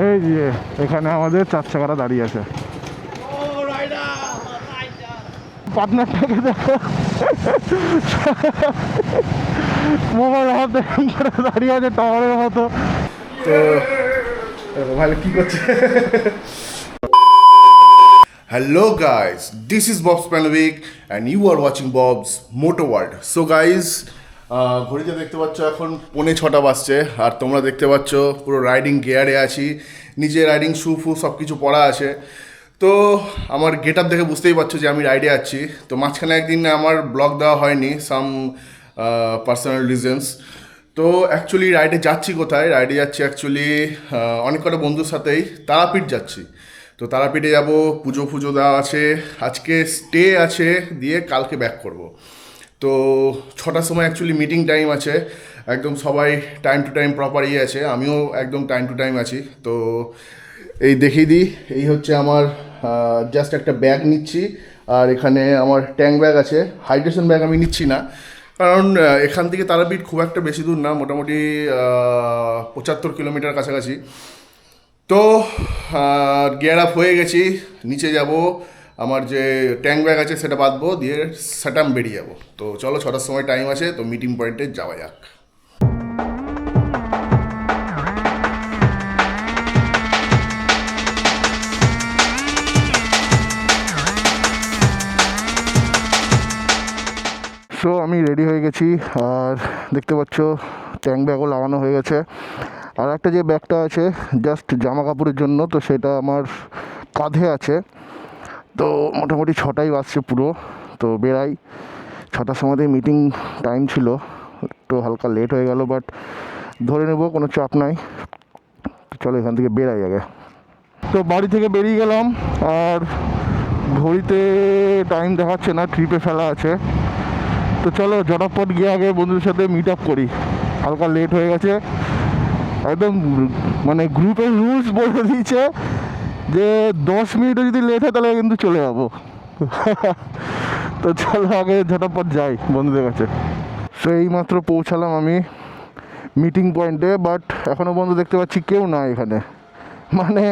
এই যে এখানে আমাদের 4 চাকাটা দাঁড়িয়ে আছে। পার্টনারটাকে দেখো, মোবাইল হাতে দাঁড়িয়ে আছে টাওয়ারের মতো। তো ভালো কি করছে? Hello guys, this is Bob's Panovik and you are watching Bob's Motor World. So guys, ঘড়িতে দেখতে পাচ্ছ এখন 5:45 বাজছে আর তোমরা দেখতে পাচ্ছ পুরো রাইডিং গিয়ারে আছি, নিচে রাইডিং শু ফু সব কিছু পরা আছে। তো আমার গেট আপ দেখে বুঝতেই পারছো যে আমি রাইডে আছি। তো মাঝখানে একদিন আমার ব্লগ দেওয়া হয়নি সাম পার্সোনাল রিজনস। তো অ্যাকচুয়ালি রাইডে যাচ্ছি কোথায়? রাইডে যাচ্ছি অ্যাকচুয়ালি অনেক কটা বন্ধুর সাথেই তারাপীঠ যাচ্ছি। তো তারাপীঠে যাব, পুজো ফুজো দেওয়া আছে, আজকে স্টে আছে, দিয়ে কালকে ব্যাক করব। তো 6টার সময় অ্যাকচুয়ালি মিটিং টাইম আছে, একদম সবাই টাইম টু টাইম প্রপারই আছে, আমিও একদম টাইম টু টাইম আছি। তো এই দেখিয়ে দিই, এই হচ্ছে আমার জাস্ট একটা ব্যাগ নিচ্ছি, আর এখানে আমার ট্যাঙ্ক ব্যাগ আছে। হাইড্রেশন ব্যাগ আমি নিচ্ছি না, কারণ এখান থেকে তারাপীঠ খুব একটা বেশি দূর না, মোটামুটি 75 কিলোমিটার কাছাকাছি। তো গিয়ার আপ হয়ে গেছি, নিচে যাব, আমার যে ট্যাঙ্ক ব্যাগ আছে সেটা বাঁধবো, দিয়ে সাটাম বেরিয়ে যাবো। তো চলো, 6টার সময় টাইম আছে, তো মিটিং পয়েন্টে যাওয়া যাক। সো আমি রেডি হয়ে গেছি, আর দেখতে পাচ্ছ ট্যাঙ্ক ব্যাগও লাগানো হয়ে গেছে। আর একটা যে ব্যাগটা আছে জাস্ট জামা কাপড়ের জন্য, তো সেটা আমার কাঁধে আছে। তো মোটামুটি 6টাই বাজছে পুরো, তো বেরাই। 6টার সময়তেই মিটিং টাইম ছিল, একটু হালকা লেট হয়ে গেল, বাট ধরে নেব, কোনো চাপ নাই। চলো এখান থেকে বেরাই আগে। তো বাড়ি থেকে বেরিয়ে গেলাম, আর ঘড়িতে টাইম দেখাচ্ছে না, ট্রিপে ফেলা আছে। তো চলো ঝটাপট গিয়ে আগে বন্ধুদের সাথে মিট আপ করি, হালকা লেট হয়ে গেছে একদম। মানে গ্রুপের রুলস বলে দিয়েছে যে 10 মিনিটও যদি লেট হয় তাহলে কিন্তু চলে যাবো। তো চলো আগে ঝটাপট যাই বন্ধুদের কাছে। সো এইমাত্র পৌঁছালাম আমি মিটিং পয়েন্টে, বাট এখনও বন্ধু দেখতে পাচ্ছি কেউ না এখানে। মানে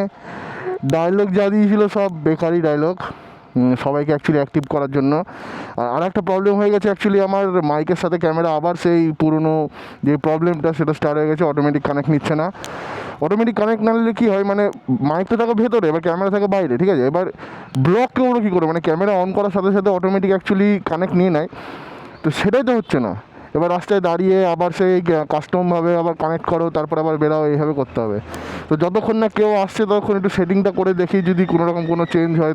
ডায়লগ যা দিয়েছিল সব বেকারি ডায়লগ, সবাইকে অ্যাকচুয়ালি অ্যাক্টিভ করার জন্য। আর একটা প্রবলেম হয়ে গেছে অ্যাকচুয়ালি, আমার মাইকের সাথে ক্যামেরা আবার সেই পুরনো যে প্রবলেমটা সেটা স্টার্ট হয়ে গেছে, অটোমেটিক কানেক্ট নিচ্ছে না। অটোমেটিক কানেক্ট না নিলে কী হয়, মানে মাইকটা থাকে ভেতরে, এবার ক্যামেরা থাকে বাইরে, ঠিক আছে। এবার ব্লক কেউ কী করে, মানে ক্যামেরা অন করার সাথে সাথে অটোমেটিক অ্যাকচুয়ালি কানেক্ট নিয়ে নেয়, তো সেটাই তো হচ্ছে না। এবার রাস্তায় দাঁড়িয়ে আবার সেই কাস্টমভাবে আবার কানেক্ট করো, তারপর আবার বেরাও, এইভাবে করতে হবে। তো যতক্ষণ না কেউ আসছে ততক্ষণ একটু সেটিংটা করে দেখি, যদি কোনো রকম কোনো চেঞ্জ হয়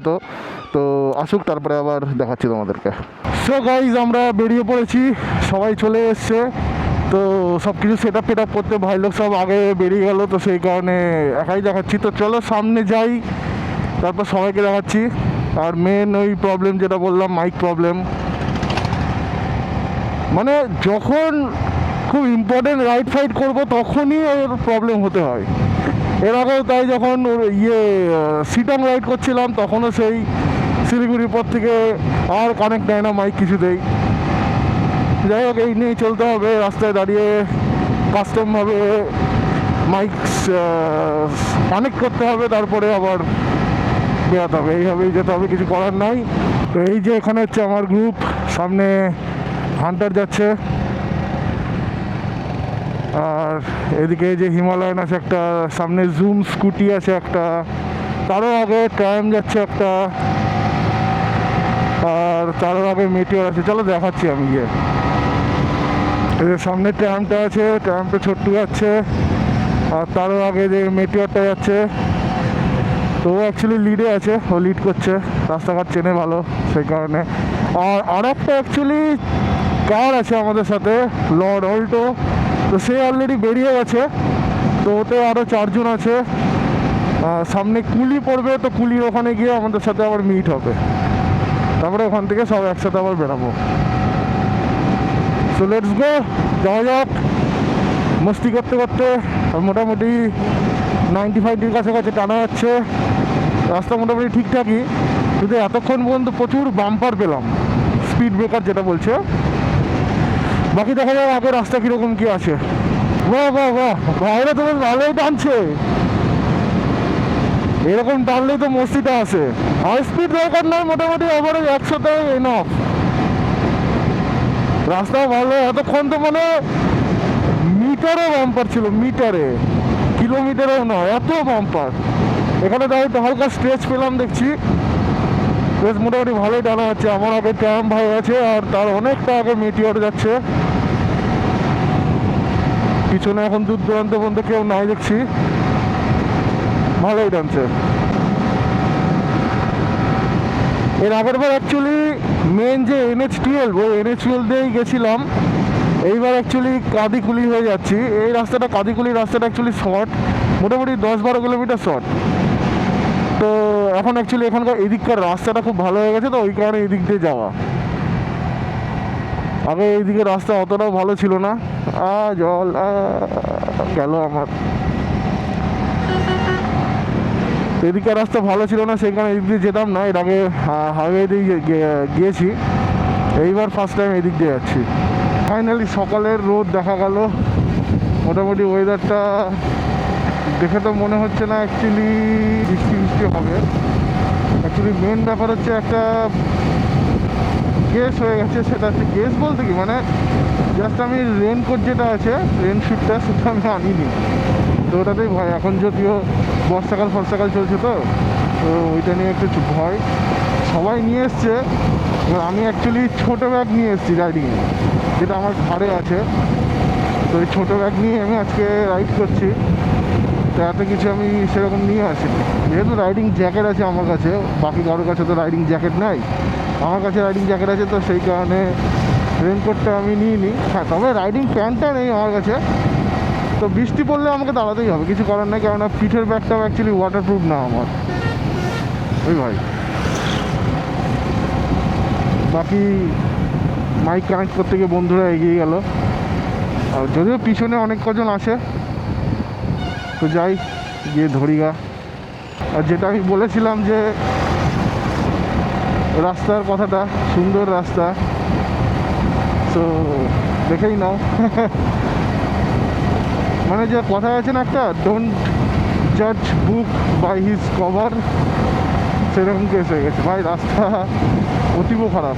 তো আসুক, তারপরে আবার দেখাচ্ছি তোমাদেরকে। সো গাইজ, আমরা বেরিয়ে পড়েছি, সবাই চলে এসছে। তো সব কিছু সেট আপ করতে ভাই লোক সব আগে বেরিয়ে গেল, তো সেই কারণে একাই দেখাচ্ছি। তো চলো সামনে যাই, তারপর সবাইকে দেখাচ্ছি। আর মেন ওই প্রবলেম যেটা বললাম, মাইক প্রবলেম, মানে যখন খুব ইম্পর্টেন্ট রাইড ফাইড করবো তখনই ওর প্রবলেম হতে হয়। এর আগেও তাই, যখন সিটং রাইড করছিলাম তখনও সেই শিলিগুড়ির পর থেকে আর কানেক্ট নেয় না মাইক কিছুতেই। যাই হোক, এই নিয়েই চলতে হবে, রাস্তায় দাঁড়িয়ে কাস্টমভাবে মাইক কানেক্ট করতে হবে, তারপরে আবার বেরোতে হবে, এইভাবেই যেতে হবে, কিছু করার নাই। তো এই যে এখানে হচ্ছে আমার গ্রুপ, সামনে হান্টার যাচ্ছে, আর এদিকে যে হিমালয়ান আছে একটা, সামনে জুম স্কুটি আছে একটা, তারও আগে ট্রায়াম যাচ্ছে একটা, আর তারও আগে মেটিওর আছে। চলো দেখাচ্ছি আমি গিয়ে। সামনে ট্রায়ামটা আছে, ট্রায়ামটা ছোট্ট যাচ্ছে, আর তারও আগে যে মেটিওরটা যাচ্ছে, তো ও অ্যাকচুয়ালি লিডে আছে, ও লিড করছে, রাস্তাঘাট চেনে ভালো সেই কারণে। আর একটা অ্যাকচুয়ালি কার আছে আমাদের সাথে, লর্ড অল্টো, তো সে অলরেডি বেরিয়ে গেছে। তো ওতে আরও 4 জন আছে। সামনে কুলি পড়বে, তো কুলির ওখানে গিয়ে আমাদের সাথে আবার মিট হবে, তারপরে ওখান থেকে সব একসাথে আবার বেরাবো। সো লেটস গো, যাওয়া যাক। মস্তি করতে করতে মোটামুটি 95 কাছাকাছি টানা যাচ্ছে, রাস্তা মোটামুটি ঠিকঠাকই, কিন্তু এতক্ষণ পর্যন্ত প্রচুর বাম্পার পেলাম, স্পিড ব্রেকার যেটা বলছে। বাকি দেখা যাক আগে রাস্তা কীরকম কী আছে। বাহ বাহ বাহ, বাইরে তো ভালোই টানছে। এরকম টানলেই তো মস্তিটা আসে। হাই স্পিড দরকার নয়, মোটামুটি ওভারেজ 100তে এনফ। রাস্তা ভালো, এতক্ষণ তো মানে মিটারে বাম্পার ছিল, মিটারে, কিলোমিটারেও নয়, এত বাম্পার। এখানে দাঁড়িয়ে হালকা স্ট্রেচ পেলাম দেখছি, বেশ মোটামুটি ভালোই টানা হচ্ছে। আমার আগে ট্যাম ভাই আছে আর তার অনেকটা আগে মিটিওর যাচ্ছে। পিছনে এখন দূর দূরান্ত পর্যন্ত কেউ নাই দেখছি, ভালোই টানছে। এর আগের বার অ্যাকচুয়ালি মেন যে NH12, ওই NH12 দিয়েই গেছিলাম। এইবার অ্যাকচুয়ালি কাদিকুলি হয়ে যাচ্ছি। এই রাস্তাটা, কাদিকুলি রাস্তাটা অ্যাকচুয়ালি শর্ট, মোটামুটি 10-12 কিলোমিটার শর্ট। তো এখন অ্যাকচুয়ালি এখানকার এদিককার রাস্তাটা খুব ভালো হয়ে গেছে, তো ওই কারণে এদিক দিয়ে যাওয়া। আগে এইদিকে রাস্তা অতটাও ভালো ছিল না। জল গেল আমার। এদিকে রাস্তা ভালো ছিল না, সেই কারণে এদিক দিয়ে যেতাম না। এর আগে হাইওয়ে দিয়ে গিয়েছি, এইবার ফার্স্ট টাইম এদিক দিয়ে যাচ্ছি। ফাইনালি সকালের রোদ দেখা গেল। মোটামুটি ওয়েদারটা দেখে তো মনে হচ্ছে না অ্যাকচুয়ালি বৃষ্টি বৃষ্টি হবে। অ্যাকচুয়ালি মেন ব্যাপার হচ্ছে একটা গেস হয়ে গেছে, সেটা হচ্ছে গেস বলতে কি মানে জাস্ট আমি রেনকোট যেটা আছে, রেনশুটটা, সেটা আমি আনিনি। তো ওটাতেই ভয়, এখন যদিও বর্ষাকাল চলছে, তো ওইটা নিয়ে একটু ভয়। সবাই নিয়ে এসছে, এবার আমি অ্যাকচুয়ালি ছোটো ব্যাগ নিয়ে এসেছি রাইডিংয়ে, যেটা আমার ঘরে আছে। তো এই ছোটো ব্যাগ নিয়ে আমি আজকে রাইড করছি। তো এত কিছু আমি সেরকম নিয়ে আসিনি, যেহেতু রাইডিং জ্যাকেট আছে আমার কাছে। বাকি কারোর কাছে তো রাইডিং জ্যাকেট নাই, আমার কাছে রাইডিং জ্যাকেট আছে, তো সেই কারণে রেনকোটটা আমি নিইনি। হ্যাঁ, তবে রাইডিং প্যান্টটা নেই আমার কাছে। তো বৃষ্টি পড়লে আমাকে দাঁড়াতেই হবে, কিছু করার নেই, কেননা পিঠের ব্যাগটাও অ্যাকচুয়ালি ওয়াটারপ্রুফ না আমার। ওই ভাই, বাকি মাইক কানেক্ট করতে গিয়ে বন্ধুরা এগিয়ে গেল, আর যদিও পিছনে অনেক কজন আছে। তো যাই, গিয়ে ধরিগা। আর যেটা আমি বলেছিলাম যে রাস্তার কথাটা, সুন্দর রাস্তা, তো দেখেই নাও। মানে যে কথা আছে না একটা, ডোন্ট জাজ বুক বাই হিজ কভার, সেরকম কেস হয়ে গেছে ভাই। রাস্তা অতীব খারাপ,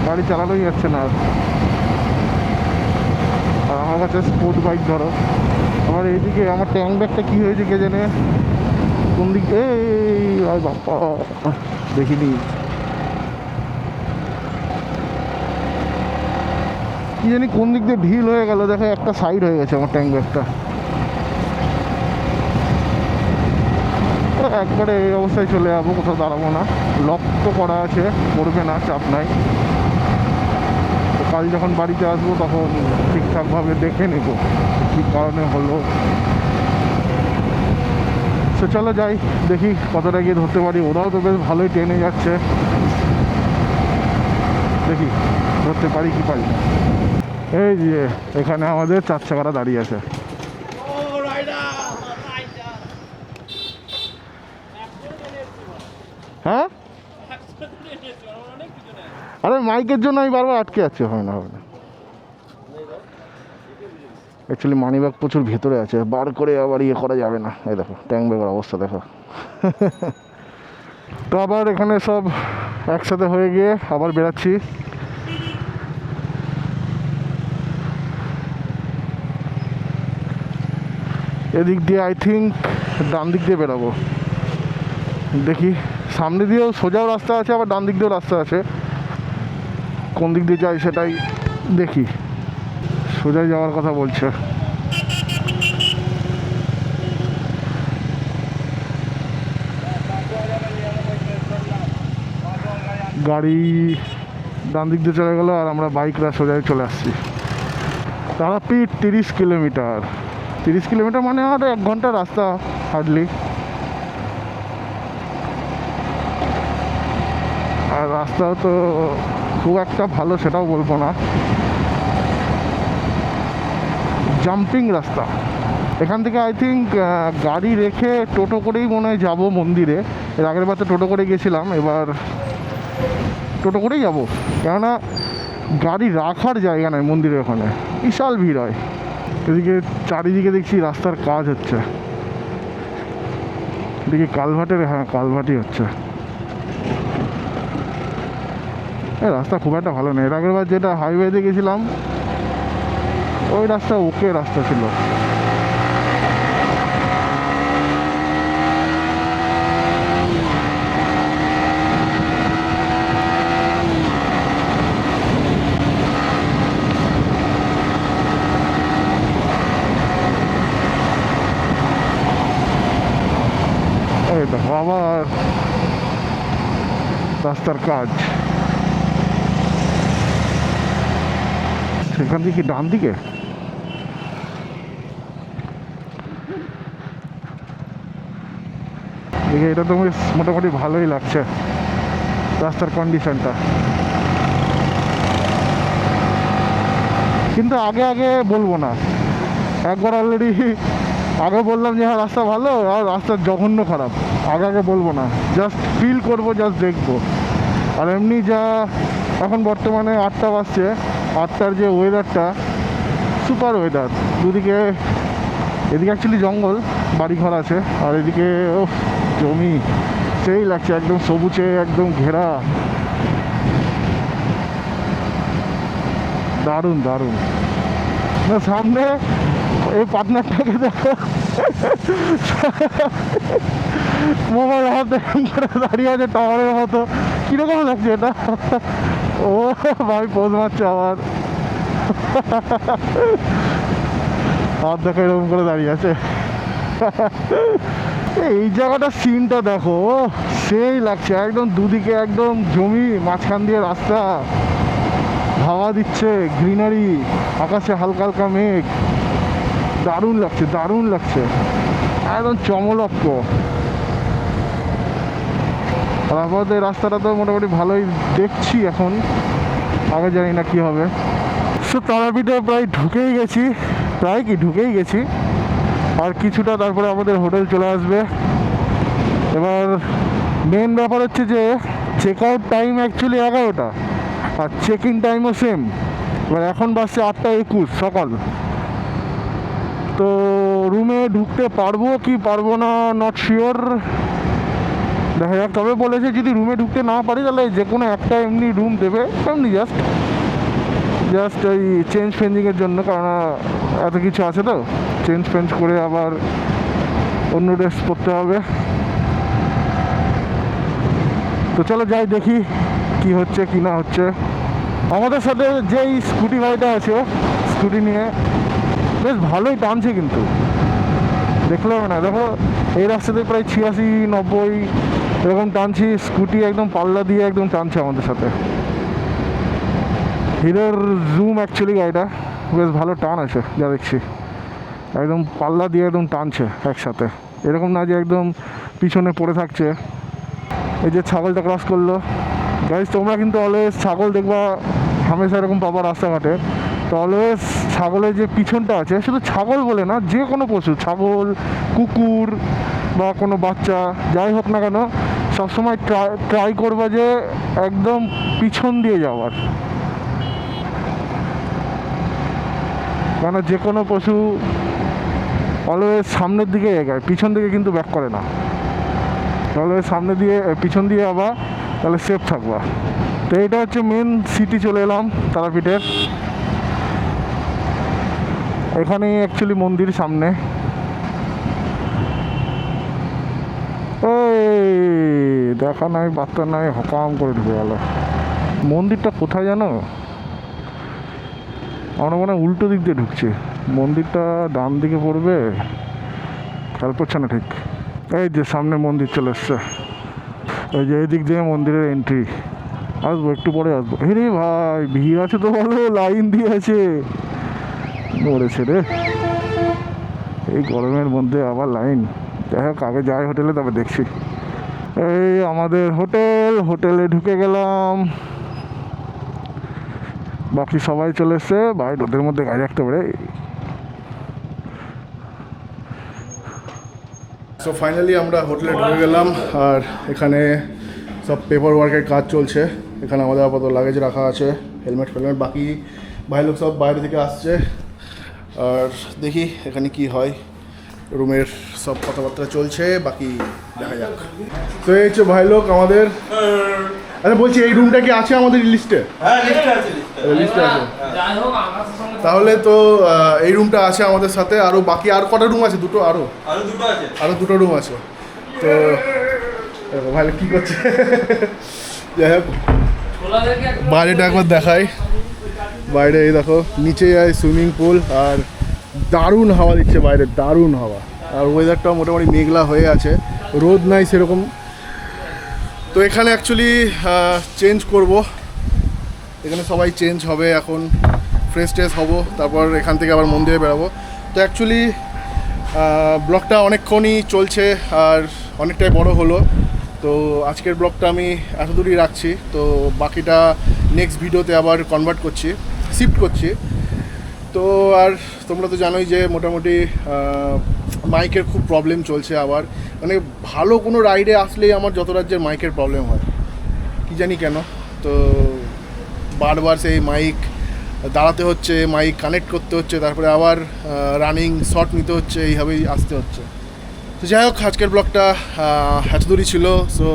গাড়ি চালানোই যাচ্ছে না। আর আমার কাছে স্পোর্ট বাইক ধরো, আমার এইদিকে আমার ট্যাঙ্ক ব্যাগটা কী হয়েছে কে জানে, কোন দিক, এই বাপ্পা দেখিনি, কি জানি কোন দিক দিয়ে ঢিল হয়ে গেল, দেখো একটা সাইড হয়ে গেছে আমার ট্যাঙ্ক ব্যাগটা। একবারে এই অবস্থায় চলে যাবো, কোথাও দাঁড়াবো না। লক তো করা আছে, পড়বে না, চাপ নাই। তো কাল যখন বাড়িতে আসবো তখন ঠিকঠাকভাবে দেখে নেব কী কারণে হলো। তো চলো যাই, দেখি কতটা গিয়ে ধরতে পারি। ওরাও তো বেশ ভালোই ট্রেনে যাচ্ছে, দেখি ধরতে পারি কি পারি না। এই যে এখানে আমাদের 4 চাকাটা দাঁড়িয়ে আছে। হ্যাঁ, আরে মাইকের জন্য আমি বারবার আটকে যাচ্ছি, হয় না, হবে না। অ্যাকচুয়ালি মানি ব্যাগ প্রচুর ভেতরে আছে, বার করে আবার ইয়ে করা যাবে না। এই দেখো ট্যাঙ্ক ব্যাগের অবস্থা দেখো। তো আবার এখানে সব একসাথে হয়ে গিয়ে আবার বেরাচ্ছি। এদিক দিয়ে আই থিঙ্ক ডান দিক দিয়ে বেরাবো, দেখি। সামনে দিয়েও সোজাও রাস্তা আছে, আবার ডান দিক দিয়েও রাস্তা আছে, কোন দিক দিয়ে যাই সেটাই দেখি। সোজাই যাওয়ার কথা বলছে। গাড়ি ডান দিক দিয়ে চলে গেল, আর আমরা বাইকরা সোজাই চলে আসছি। তারাপীঠ 30 কিলোমিটার, 30 কিলোমিটার মানে আর 1 ঘন্টা রাস্তা হার্ডলি। আর রাস্তাও তো খুব একটা ভালো সেটাও বলবো না, জাম্পিং রাস্তা। এখান থেকে আই থিঙ্ক গাড়ি রেখে টোটো করেই মনে হয় যাবো মন্দিরে। এর আগের বার তো টোটো করে গেছিলাম, এবার টোটো করেই যাবো, কেননা গাড়ি রাখার জায়গা নয় মন্দিরের ওখানে, বিশাল ভিড় হয়। এদিকে চারিদিকে দেখছি রাস্তার কাজ হচ্ছে, দেখি কালভার্টের, হ্যাঁ কালভার্টই হচ্ছে। এই রাস্তা খুব একটা ভালো নেই। এর আগের বার যেটা হাইওয়েতে গেছিলাম ওই রাস্তা ওকে রাস্তা ছিল। এই দেখো আবার রাস্তার কাজ। সেখান থেকে কি ডান দিকে? দেখে এটা তো বেশ মোটামুটি ভালোই লাগছে রাস্তার কন্ডিশনটা। কিন্তু আগে আগে বলবো না, একবার অলরেডি আগে বললাম যে হ্যাঁ রাস্তা ভালো, আর রাস্তার জঘন্য খারাপ। আগে আগে বলবো না, জাস্ট ফিল করবো, জাস্ট দেখবো। আর এমনি যা এখন বর্তমানে 8টা বাজছে, 8টার যে ওয়েদারটা সুপার ওয়েদার। দুদিকে, এদিকে অ্যাকচুয়ালি জঙ্গল, বাড়িঘর আছে, আর এদিকে ও জমি, সেই লাগছে একদম সবুজে একদম ঘেরা। দারুণ দারুণ। না সামনে এই পার্টনারটাকে দেখো, মোবাইল হাতে করে দাঁড়িয়ে আছে টাওয়ারের মতো। কীরকম লাগছে এটা? ও ভাই পোজ মারছে আবার, হাত দেখো এরকম করে দাঁড়িয়ে আছে। এই জায়গাটার সিনটা দেখো, সেই লাগছে একদম। দুদিকে একদম জমি, মাঝখান দিয়ে রাস্তা, হাওয়া দিচ্ছে, গ্রিনারি, আকাশে হালকা হালকা মেঘ। দারুণ লাগছে, দারুণ লাগছে, একদম চমলক্ষ। আর আমাদের রাস্তাটা তো মোটামুটি ভালোই দেখছি এখন, আগে জানি না কি হবে। সো তারাপীঠে প্রায় ঢুকেই গেছি, প্রায় কি ঢুকেই গেছি, আর কিছুটা তারপরে আমাদের হোটেল চলে আসবে। এবার মেন ব্যাপার হচ্ছে যে চেক আউট টাইম অ্যাকচুয়ালি 11টা, আর চেক ইন টাইমও সেম। এবার এখন বাজছে 8টা 21 সকাল। তো রুমে ঢুকতে পারবো কি পারবো না নট শিওর, দেখা যাক। তবে বলেছে যদি রুমে ঢুকতে না পারি তাহলে যে কোনো একটা এমনি রুম দেবে, এমনি জাস্ট ওই চেঞ্জ ফেঞ্জিংয়ের জন্য, কারণ এত কিছু আছে তো চেঞ্জ ফেঞ্জ করে আবার অন্য ড্রেস পরতে হবে। তো চলো যাই দেখি কি হচ্ছে কি না হচ্ছে। আমাদের সাথে যেই স্কুটি ভাইটা আছে, স্কুটি নিয়ে বেশ ভালোই টানছে, কিন্তু দেখলে হবে না। দেখো এই রাস্তাতে প্রায় 86-90 এরকম টানছি, স্কুটি একদম পাল্লা দিয়ে একদম টানছে আমাদের সাথে। হিরোর জুম অ্যাকচুয়ালি গাড়িটা বেশ ভালো টান আছে যা দেখছি, একদম পাল্লা দিয়ে একদম টানছে একসাথে, এরকম না যে একদম পিছনে পড়ে থাকছে। এই যে ছাগলটা ক্রস করলো, গাইজ তোমরা কিন্তু অলওয়েজ ছাগল দেখবা হামেশা এরকম পাবা রাস্তাঘাটে। তো অলওয়েজ ছাগলের যে পিছনটা আছে, শুধু ছাগল বলে না, যে কোনো পশু, ছাগল, কুকুর বা কোনো বাচ্চা যাই হোক না কেন, সবসময় ট্রাই করবা যে একদম পিছন দিয়ে যাওয়ার। কেন যে কোনো পশু অলওয়েজ সামনের দিকে এগায়, পিছন দিকে কিন্তু ব্যাক করে না। অলওয়েজ সামনে দিয়ে পিছন দিয়ে আবার, তাহলে সেফ থাকবা। তো এটা হচ্ছে মেন সিটি, চলে এলাম তারাপীঠের। এখানেই অ্যাকচুয়ালি মন্দির সামনে। এই দেখা নাই বার্তা নাই, হকাম করে ঢুকে গেল। মন্দিরটা কোথায় জানো? আমরা মনে হয় উল্টো দিক দিয়ে ঢুকছি, মন্দিরটা ডান দিকে পড়বে, খেয়াল পড়ছে না ঠিক। এই যে সামনে মন্দির চলে এসছে, ওই যে এই দিক দিয়ে মন্দিরের এন্ট্রি। আসবো একটু পরে আসবো। রে ভাই ভিড় আছে তো বলো, লাইন দিয়ে আছে, মরেছে রে এই গরমের মধ্যে আবার লাইন। যাই হোক আগে যাই হোটেলে, তবে দেখছি। এই আমাদের হোটেলে ঢুকে গেলাম, বাকি সবাই চলে এসছে। ভাই রোদের মধ্যে গাড়ি রাখতে পারে। সো ফাইনালি আমরা হোটেলে ঢুকে গেলাম, আর এখানে সব পেপার ওয়ার্কের কাজ চলছে। এখানে আমাদের আপাতত লাগেজ রাখা আছে, হেলমেট ফেলমেট, বাকি ভাই লোক সব বাইরে থেকে আসছে। আর দেখি এখানে কি হয়। রুমের সব কথাবার্তা চলছে, বাকি দেখা যাক। তো এই হচ্ছে ভাই লোক আমাদের। আচ্ছা বলছি এই রুমটা কি আছে আমাদের লিস্টে? হ্যাঁ লিস্টে আছে লিস্টে আছে। তাহলে তো এই রুমটা আছে আমাদের সাথে। আরও বাকি আর কটা রুম আছে? দুটো আরও দুটো আছে। আরও দুটো রুম আছে। তো দেখো ভাই লোক কী করছে। যাই হোক বাইরেটা একবার দেখাই। বাইরে এই দেখো নিচে যায় সুইমিং পুল, আর দারুণ হাওয়া দিচ্ছে বাইরে, দারুণ হাওয়া। আর ওয়েদারটাও মোটামুটি মেঘলা হয়ে আছে, রোদ নাই সেরকম। তো এখানে অ্যাকচুয়ালি চেঞ্জ করব, এখানে সবাই চেঞ্জ হবে এখন, ফ্রেশ ট্রেশ হবো, তারপর এখান থেকে আবার মন্দিরে বেরোবো। তো অ্যাকচুয়ালি ব্লগটা অনেকক্ষণই চলছে আর অনেকটাই বড় হলো। তো আজকের ব্লগটা আমি এত দূরই রাখছি। তো বাকিটা নেক্সট ভিডিওতে আবার কনভার্ট করছি, শিফট করছি। তো আর তোমরা তো জানোই যে মোটামুটি মাইকের খুব প্রবলেম চলছে আবার। মানে ভালো কোনো রাইডে আসলেই আমার যত রাজ্যের মাইকের প্রবলেম হয়, কি জানি কেন। তো বারবার সেই মাইক দাঁড়াতে হচ্ছে, মাইক কানেক্ট করতে হচ্ছে, তারপরে আবার রানিং শট নিতে হচ্ছে, এইভাবেই আসতে হচ্ছে। তো যাই হোক আজকের ব্লগটা এত দূরই ছিল। সো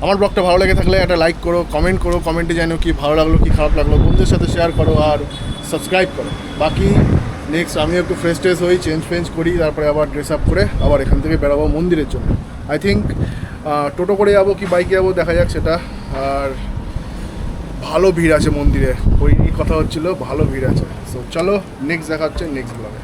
আমার ব্লগটা ভালো লেগে থাকলে একটা লাইক করো, কমেন্ট করো, কমেন্টে জানো কি ভালো লাগলো কি খারাপ লাগলো, বন্ধুদের সাথে শেয়ার করো আর সাবস্ক্রাইব করো। বাকি নেক্সট আমিও একটু ফ্রেশ ট্রেশ হই, চেঞ্জ ফেঞ্জ করি, তারপরে আবার ড্রেস আপ করে আবার এখান থেকে বেরোবো মন্দিরের জন্য। আই থিঙ্ক টোটো করে যাবো কি বাইকে যাবো দেখা যাক সেটা। আর ভালো ভিড় আছে মন্দিরে, ওই কথা হচ্ছিলো, ভালো ভিড় আছে। সো চলো নেক্সট দেখা হচ্ছে নেক্সট ব্লগে।